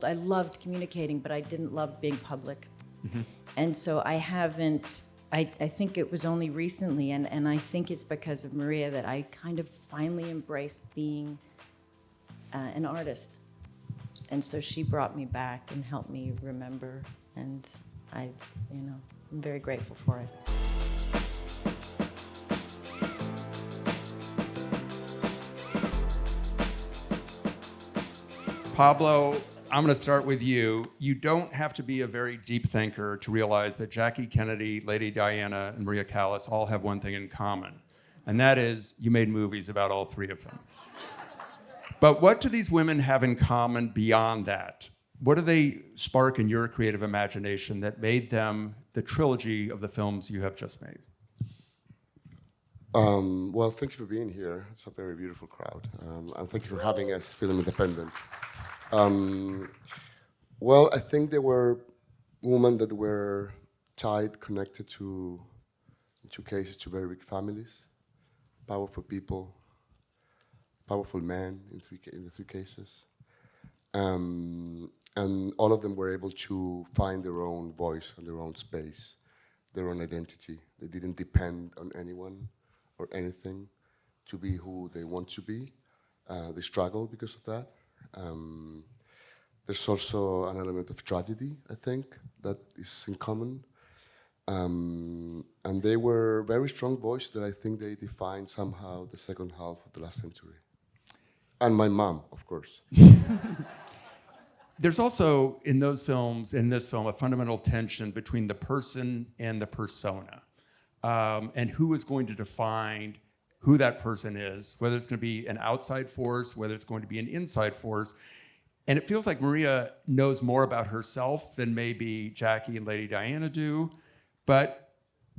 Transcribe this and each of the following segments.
I loved communicating, but I didn't love being public. Mm-hmm. And so I haven't, I think it was only recently, and I think it's because of Maria that I kind of finally embraced being an artist. And so she brought me back and helped me remember, and I'm very grateful for it. Pablo, I'm going to start with you. You don't have to be a very deep thinker to realize that Jackie Kennedy, Lady Diana, and Maria Callas all have one thing in common, and that is you made movies about all three of them. But what do these women have in common beyond that? What do they spark in your creative imagination that made them the trilogy of the films you have just made? Well, thank you for being here. It's a very beautiful crowd. And thank you for having us, Film Independent. Well, I think there were women that were tied, connected to, in two cases, to very big families, powerful people, powerful men in the three cases. And all of them were able to find their own voice and their own space, their own identity. They didn't depend on anyone or anything to be who they want to be. They struggle because of that. There's also an element of tragedy, I think, that is in common. And they were very strong voices that I think they defined somehow the second half of the last century. And my mom, of course. There's also, in those films, in this film, a fundamental tension between the person and the persona. And who is going to define who that person is, whether it's going to be an outside force, whether it's going to be an inside force. And it feels like Maria knows more about herself than maybe Jackie and Lady Diana do, but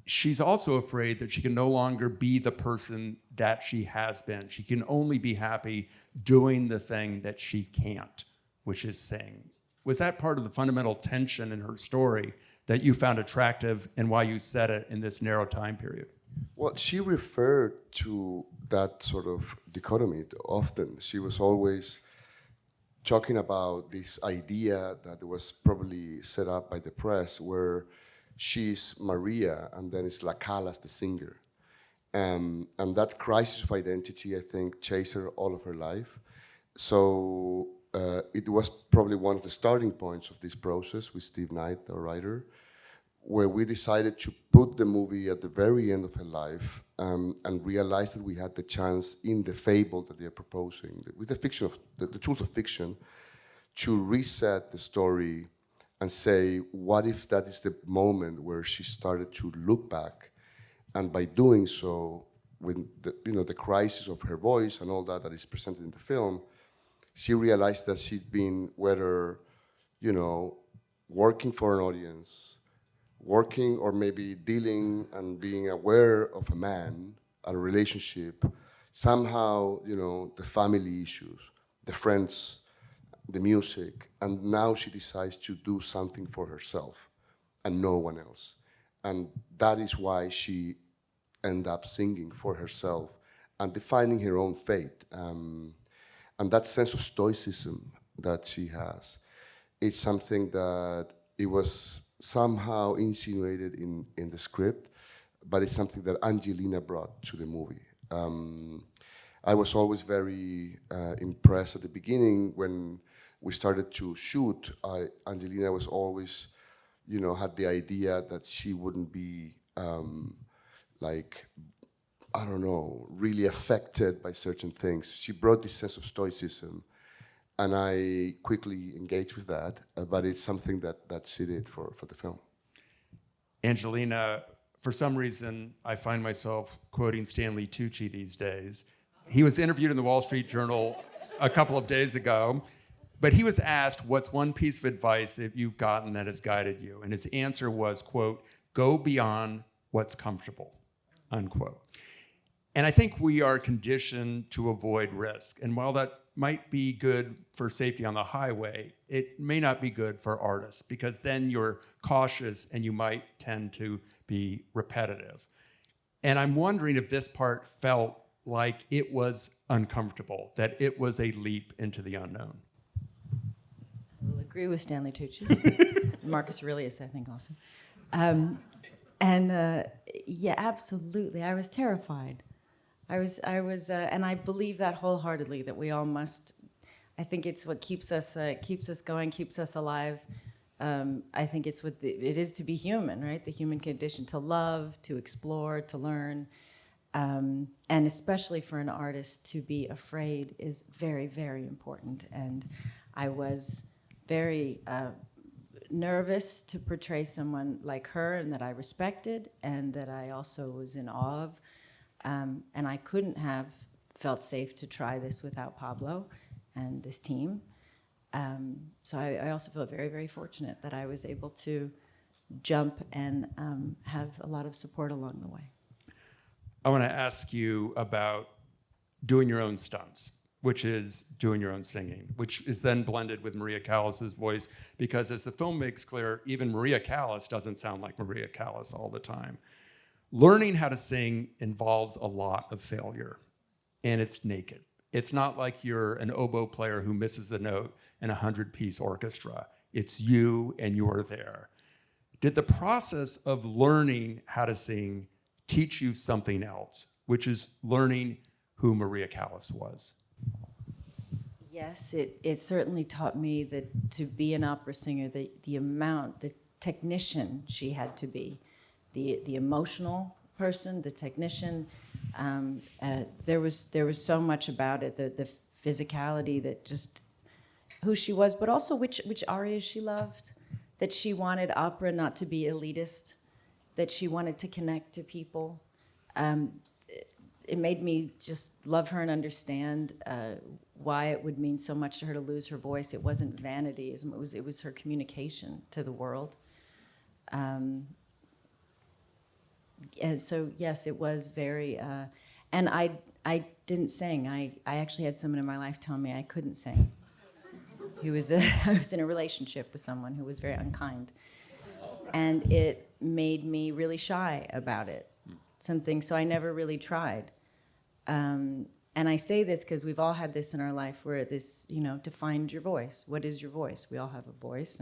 she's also afraid that she can no longer be the person that she has been. She can only be happy doing the thing that she can't, which is sing. Was that part of the fundamental tension in her story that you found attractive and why you set it in this narrow time period? Well, she referred to that sort of dichotomy often. She was always talking about this idea that was probably set up by the press where she's Maria and then it's La Callas, the singer. And that crisis of identity, I think, chased her all of her life. So it was probably one of the starting points of this process with Steve Knight, our writer, where we decided to put the movie at the very end of her life and realized that we had the chance in the fable that they're proposing, with the fiction of the tools of fiction, to reset the story and say, what if that is the moment where she started to look back, and by doing so, with the crisis of her voice and all that is presented in the film, she realized that she'd been, whether working for an audience, working or maybe dealing and being aware of a man, a relationship, somehow, the family issues, the friends, the music, and now she decides to do something for herself and no one else. And that is why she ended up singing for herself and defining her own fate. And that sense of stoicism that she has, it's something that it was somehow insinuated in the script, but it's something that Angelina brought to the movie. I was always very impressed at the beginning when we started to shoot. Angelina was always, had the idea that she wouldn't be really affected by certain things. She brought this sense of stoicism, and I quickly engaged with that, but it's something that she did for the film. Angelina, for some reason, I find myself quoting Stanley Tucci these days. He was interviewed in the Wall Street Journal a couple of days ago, but he was asked, what's one piece of advice that you've gotten that has guided you? And his answer was, quote, go beyond what's comfortable, unquote. And I think we are conditioned to avoid risk. And while that might be good for safety on the highway, it may not be good for artists, because then you're cautious and you might tend to be repetitive. And I'm wondering if this part felt like it was uncomfortable, that it was a leap into the unknown. Well, agree with Stanley Tucci. Marcus Aurelius, I think, also. Yeah, absolutely. I was terrified. I was, and I believe that wholeheartedly, that we all must. I think it's what keeps us going, keeps us alive. I think it's what it is to be human, right? The human condition, to love, to explore, to learn, and especially for an artist, to be afraid is very, very important. And I was very nervous to portray someone like her, and that I respected, and that I also was in awe of. And I couldn't have felt safe to try this without Pablo and this team. So I also feel very, very fortunate that I was able to jump and have a lot of support along the way. I want to ask you about doing your own stunts, which is doing your own singing, which is then blended with Maria Callas's voice, because as the film makes clear, even Maria Callas doesn't sound like Maria Callas all the time. Learning how to sing involves a lot of failure, and it's naked. It's not like you're an oboe player who misses a note in a 100-piece orchestra. It's you, and you are there. Did the process of learning how to sing teach you something else, which is learning who Maria Callas was? Yes, it certainly taught me that to be an opera singer, the technician she had to be, the emotional person, the technician. There was so much about it, the physicality, that just who she was, but also which arias she loved, that she wanted opera not to be elitist, that she wanted to connect to people. It made me just love her and understand why it would mean so much to her to lose her voice. It wasn't vanity, it was her communication to the world. And so, yes, it was very, and I didn't sing. I actually had someone in my life tell me I couldn't sing. I was in a relationship with someone who was very unkind. And it made me really shy about it. So I never really tried. And I say this because we've all had this in our life, where this, to find your voice. What is your voice? We all have a voice,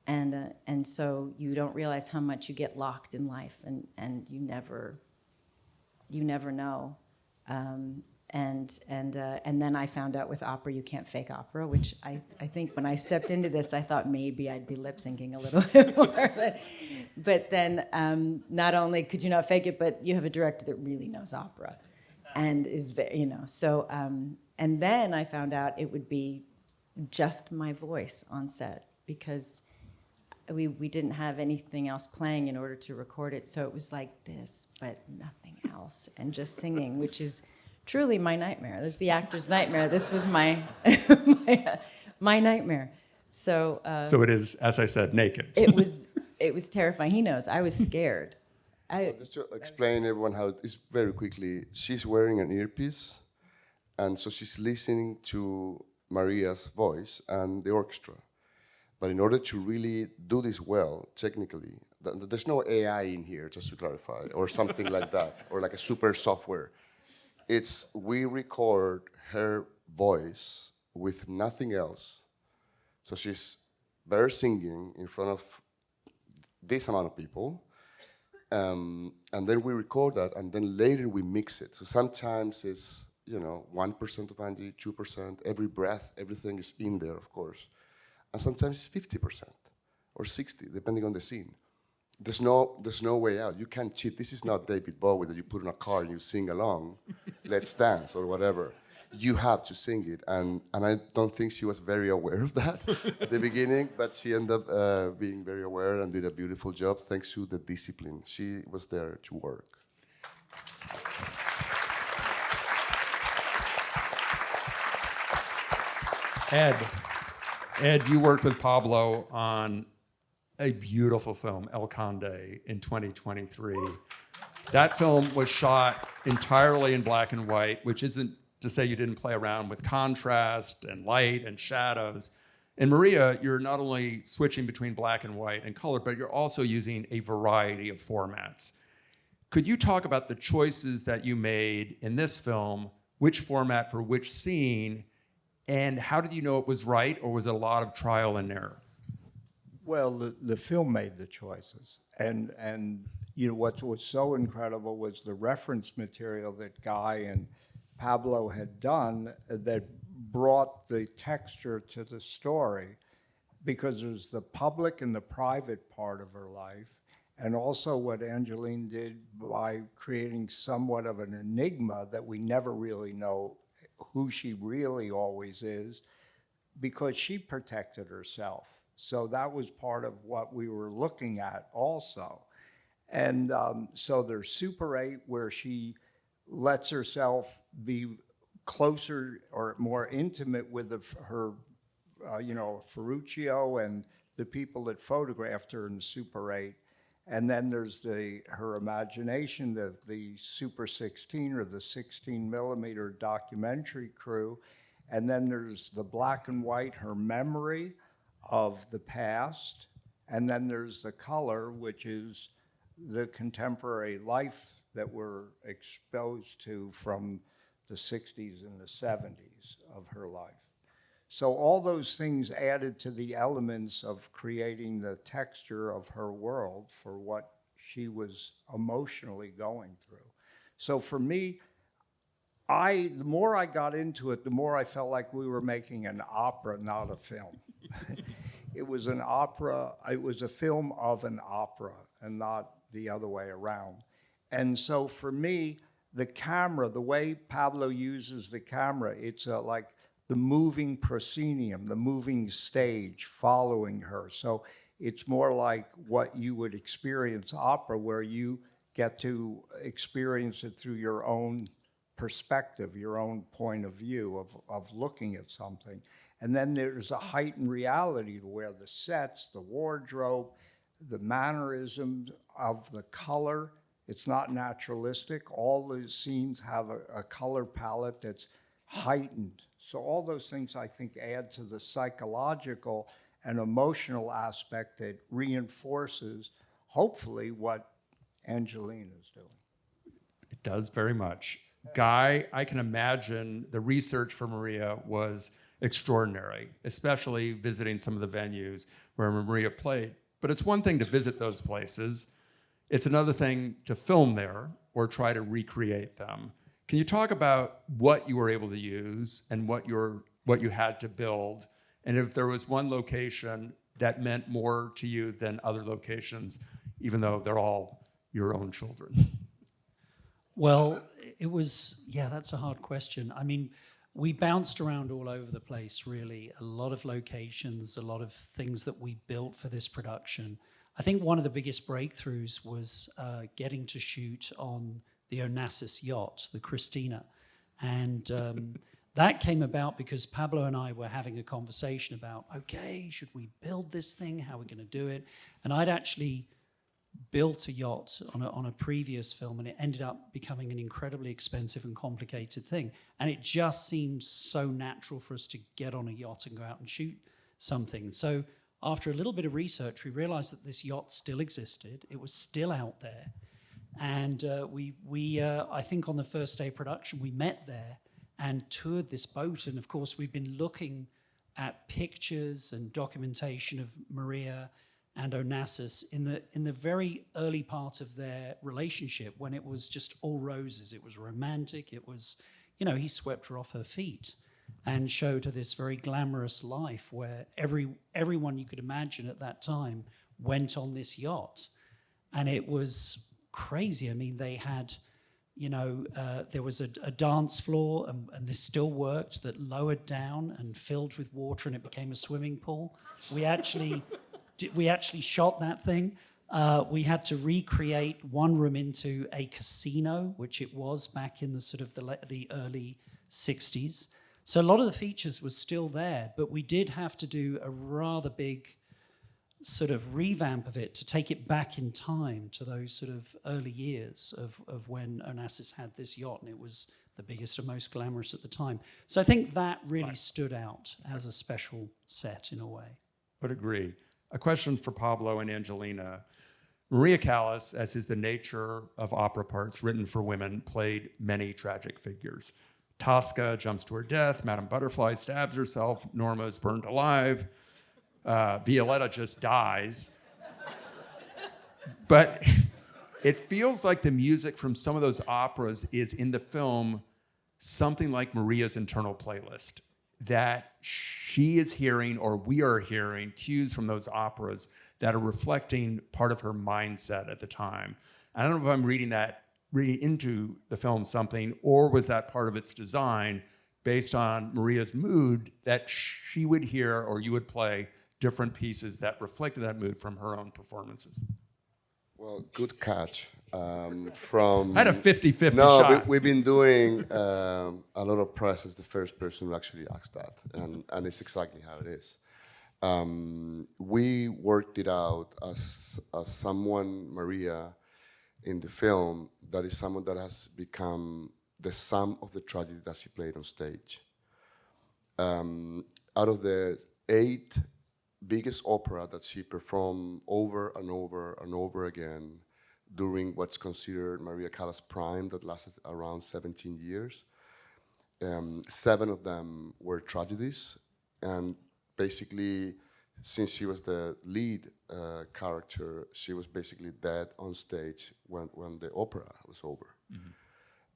and so you don't realize how much you get locked in life, and you never know. And then I found out with opera you can't fake opera, which I think when I stepped into this I thought maybe I'd be lip syncing a little bit more. But then not only could you not fake it, but you have a director that really knows opera, and is very, so. And then I found out it would be just my voice on set, because we didn't have anything else playing in order to record it. So it was like this, but nothing else, and just singing, which is truly my nightmare. This is the actor's nightmare. This was my my nightmare. So So it is, as I said, naked. It was terrifying. He knows. I was scared. Just to explain everyone how it is very quickly, she's wearing an earpiece, and so she's listening to Maria's voice and the orchestra. But in order to really do this well, technically, there's no AI in here, just to clarify, or something like that, or like a super software. We record her voice with nothing else. So she's bare singing in front of this amount of people, and then we record that, and then later we mix it. So sometimes it's 1% of Angie, 2%, every breath, everything is in there, of course. And sometimes it's 50% or 60%, depending on the scene. There's no way out. You can't cheat. This is not David Bowie that you put in a car and you sing along, Let's Dance or whatever. You have to sing it. And I don't think she was very aware of that at the beginning, but she ended up being very aware and did a beautiful job thanks to the discipline. She was there to work. Ed, you worked with Pablo on a beautiful film, El Conde, in 2023. That film was shot entirely in black and white, which isn't to say you didn't play around with contrast and light and shadows. In Maria, you're not only switching between black and white and color, but you're also using a variety of formats. Could you talk about the choices that you made in this film, which format for which scene, And how did you know it was right, or was it a lot of trial and error? Well, the film made the choices, and you know what was so incredible was the reference material that Guy and Pablo had done that brought the texture to the story, because there's the public and the private part of her life, and also what Angeline did by creating somewhat of an enigma that we never really know who she really always is, because she protected herself. So that was part of what we were looking at also. And so there's Super 8, where she lets herself be closer or more intimate with her, Ferruccio and the people that photographed her in Super 8. And then there's her imagination, the Super 16 or the 16 millimeter documentary crew. And then there's the black and white, her memory of the past. And then there's the color, which is the contemporary life that we're exposed to from the 60s and the 70s of her life. So all those things added to the elements of creating the texture of her world for what she was emotionally going through. So for me, the more I got into it, the more I felt like we were making an opera, not a film. It was an opera, it was a film of an opera and not the other way around. And so for me, the camera, the way Pablo uses the camera, it's like the moving proscenium, the moving stage following her. So it's more like what you would experience opera, where you get to experience it through your own perspective, your own point of view of looking at something. And then there's a heightened reality where the sets, the wardrobe, the mannerisms of the color, it's not naturalistic. All the scenes have a color palette that's heightened. So all those things, I think, add to the psychological and emotional aspect that reinforces, hopefully, what Angelina is doing. It does very much. Guy, I can imagine the research for Maria was extraordinary, especially visiting some of the venues where Maria played. But it's one thing to visit those places. It's another thing to film there or try to recreate them. Can you talk about what you were able to use and what you had to build, and if there was one location that meant more to you than other locations, even though they're all your own children? Well, that's a hard question. I mean, we bounced around all over the place, really. A lot of locations, a lot of things that we built for this production. I think one of the biggest breakthroughs was getting to shoot on the Onassis yacht, the Christina. And that came about because Pablo and I were having a conversation about, okay, should we build this thing? How are we going to do it? And I'd actually built a yacht on a previous film, and it ended up becoming an incredibly expensive and complicated thing. And it just seemed so natural for us to get on a yacht and go out and shoot something. So after a little bit of research, we realized that this yacht still existed. It was still out there. And I think on the first day of production, we met there and toured this boat. And of course, we've been looking at pictures and documentation of Maria and Onassis in the very early part of their relationship, when it was just all roses. It was romantic. It was, he swept her off her feet and showed her this very glamorous life where everyone you could imagine at that time went on this yacht. And it was crazy. I mean, they had, there was a dance floor, and this still worked, that lowered down and filled with water, and it became a swimming pool. We actually shot that thing. We had to recreate one room into a casino, which it was back in the sort of the early 60s. So a lot of the features were still there, but we did have to do a rather big sort of revamp of it to take it back in time to those sort of early years of when Onassis had this yacht, and it was the biggest and most glamorous at the time. So I think that really stood out as a special set in a way. Would agree. A question for Pablo and Angelina. Maria Callas, as is the nature of opera parts written for women, played many tragic figures. Tosca jumps to her death. Madame Butterfly stabs herself. Norma is burned alive. Violetta just dies. But it feels like the music from some of those operas is in the film something like Maria's internal playlist, that she is hearing, or we are hearing, cues from those operas that are reflecting part of her mindset at the time. I don't know if I'm reading into the film something, or was that part of its design based on Maria's mood, that she would hear or you would play different pieces that reflected that mood from her own performances? Well, good catch. I had a 50-50 no, shot. we've been doing a lot of press as the first person who actually asked that, and it's exactly how it is. We worked it out as someone, Maria, in the film, that is someone that has become the sum of the tragedy that she played on stage. Out of the 8 biggest opera that she performed over and over and over again during what's considered Maria Callas' prime, that lasted around 17 years. 7 of them were tragedies, and basically, since she was the lead character, she was basically dead on stage when the opera was over.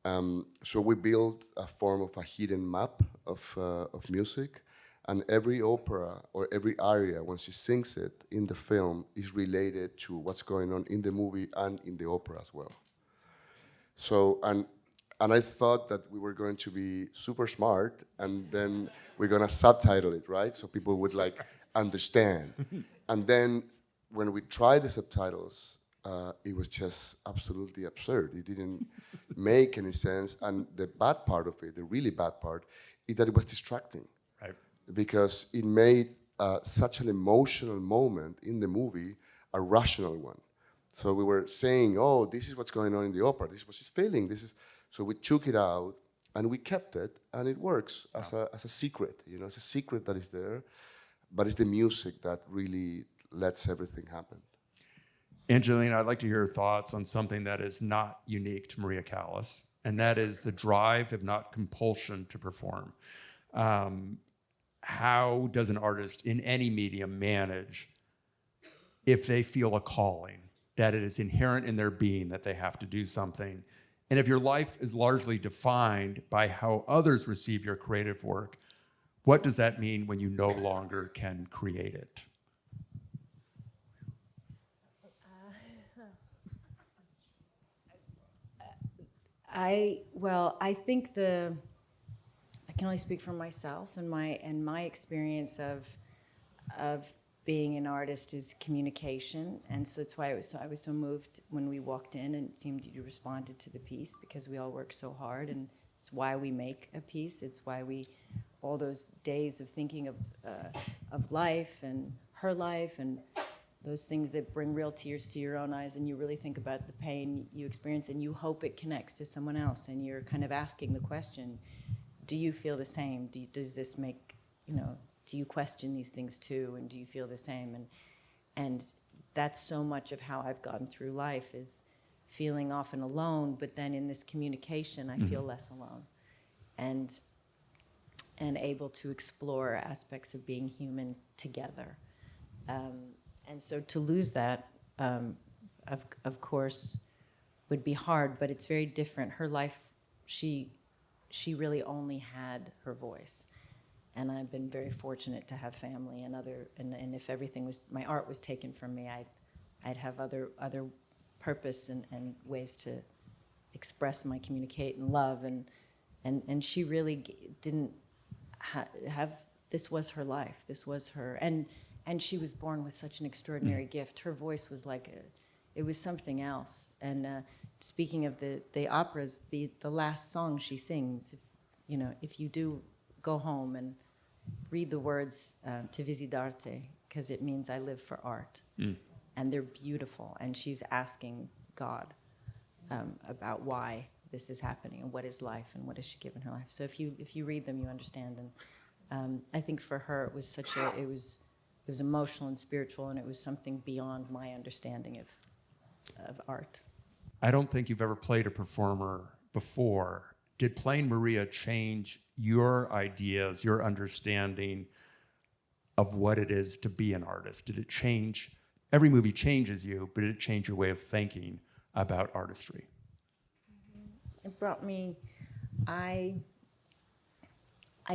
Mm-hmm. So we built a form of a hidden map of music, and every opera or every aria, when she sings it in the film, is related to what's going on in the movie and in the opera as well. So, and I thought that we were going to be super smart, and then we're gonna subtitle it, right? So people would like understand. And then when we tried the subtitles, it was just absolutely absurd. It didn't make any sense. And the bad part of it, the really bad part, is that it was distracting. Right. Because it made such an emotional moment in the movie a rational one. So we were saying, oh, this is what's going on in the opera, this is what she's feeling, this is... So we took it out and we kept it, and it works as a secret. You know, it's a secret that is there, but it's the music that really lets everything happen. Angelina, I'd like to hear your thoughts on something that is not unique to Maria Callas, and that is the drive, if not compulsion, to perform. How does an artist in any medium manage if they feel a calling, that it is inherent in their being that they have to do something? And if your life is largely defined by how others receive your creative work, what does that mean when you no longer can create it? I think I can only speak for myself, and my experience of being an artist is communication, and so that's why I was so moved when we walked in, and it seemed you responded to the piece, because we all work so hard, and it's why we make a piece. It's why all those days of thinking of life and her life and those things that bring real tears to your own eyes, and you really think about the pain you experience, and you hope it connects to someone else, and you're kind of asking the question, do you feel the same? Does this make, do you question these things too, and do you feel the same? And that's so much of how I've gotten through life, is feeling often alone, but then in this communication, I feel less alone, and able to explore aspects of being human together. And so to lose that, of course, would be hard, but it's very different. Her life, she really only had her voice. And I've been very fortunate to have family and if everything my art was taken from me, I'd have other purpose and ways to express my communicate and love, and she really didn't have, this was her life, this was her, and she was born with such an extraordinary gift. Her voice was it was something else. And speaking of the operas, the last song she sings, if you do go home and read the words to Visitarte, because it means I live for art. And they're beautiful. And she's asking God about why this is happening and what is life and what has she given her life. So if you read them, you understand. And I think for her it was it was emotional and spiritual, and it was something beyond my understanding of art. I don't think you've ever played a performer before did playing Maria change your ideas, your understanding of what it is to be an artist? Did it change? Every movie changes you, but did it change your way of thinking about artistry? It brought me, I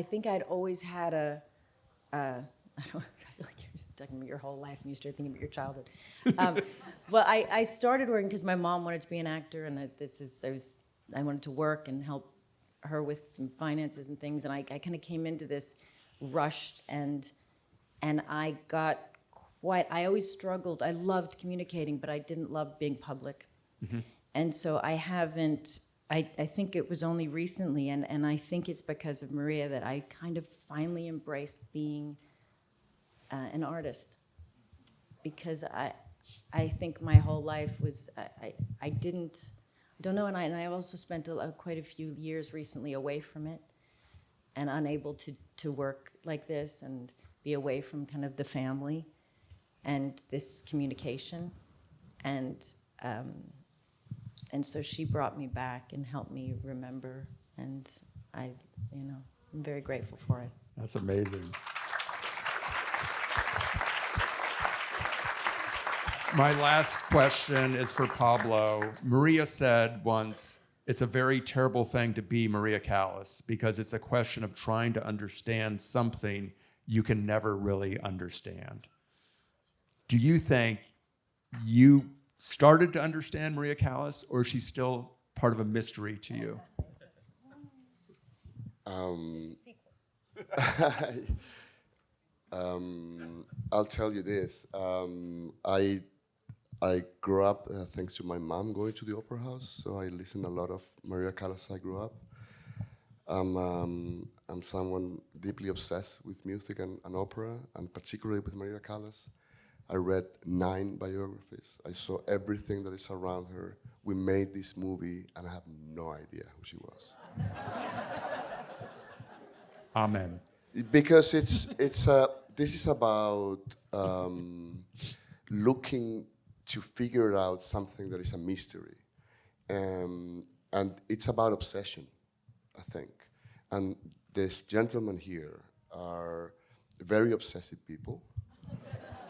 think I'd always had I feel like you're just talking about your whole life and you start thinking about your childhood. Well, I started working because my mom wanted to be an actor, and I wanted to work and help her with some finances and things, and I kind of came into this rushed, and I got I always struggled. I loved communicating, but I didn't love being public. Mm-hmm. And so I think it was only recently, and I think it's because of Maria, that I kind of finally embraced being an artist. Because I think my whole life was, I don't know, and I also spent quite a few years recently away from it and unable to work like this and be away from kind of the family and this communication. And so she brought me back and helped me remember, and I'm very grateful for it. That's amazing. My last question is for Pablo. Maria said once, it's a very terrible thing to be Maria Callas because it's a question of trying to understand something you can never really understand. Do you think you started to understand Maria Callas, or is she still part of a mystery to you? I'll tell you this. I grew up thanks to my mom going to the opera house, so I listened a lot of Maria Callas. I grew up. I'm someone deeply obsessed with music and opera, and particularly with Maria Callas. I read 9 biographies. I saw everything that is around her. We made this movie, and I have no idea who she was. Amen. Because this is about looking to figure out something that is a mystery, and it's about obsession, I think. And these gentlemen here are very obsessive people,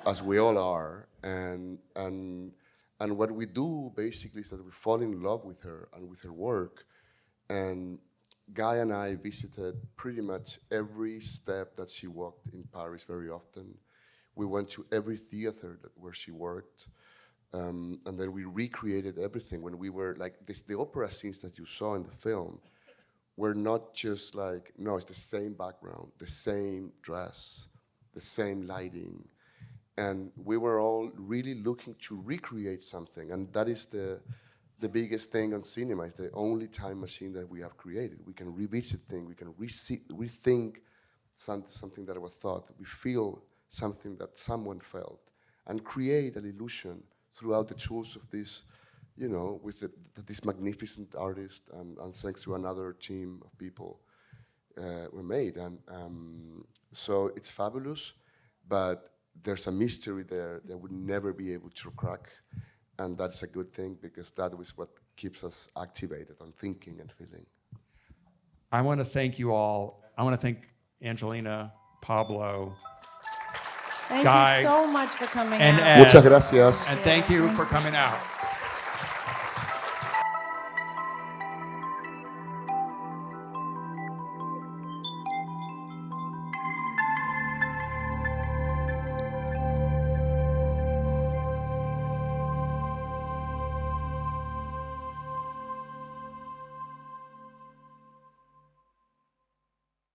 as we all are, and what we do basically is that we fall in love with her and with her work. And Guy and I visited pretty much every step that she walked in Paris very often. We went to every theater where she worked, and then we recreated everything. When we were like the opera scenes that you saw in the film were not just like, no, it's the same background, the same dress, the same lighting. And we were all really looking to recreate something. And that is the biggest thing on cinema. It's the only time machine that we have created. We can revisit things, we can rethink something that was thought. We feel something that someone felt, and create an illusion throughout the tools of this, with this magnificent artist, and thanks to another team of people were made. And so it's fabulous, but there's a mystery there that we'll never be able to crack. And that's a good thing, because that is what keeps us activated and thinking and feeling. I want to thank you all. I want to thank Angelina, Pablo, Thank Guy, you so much for coming and out. Ed. Muchas gracias. And thank you for coming out.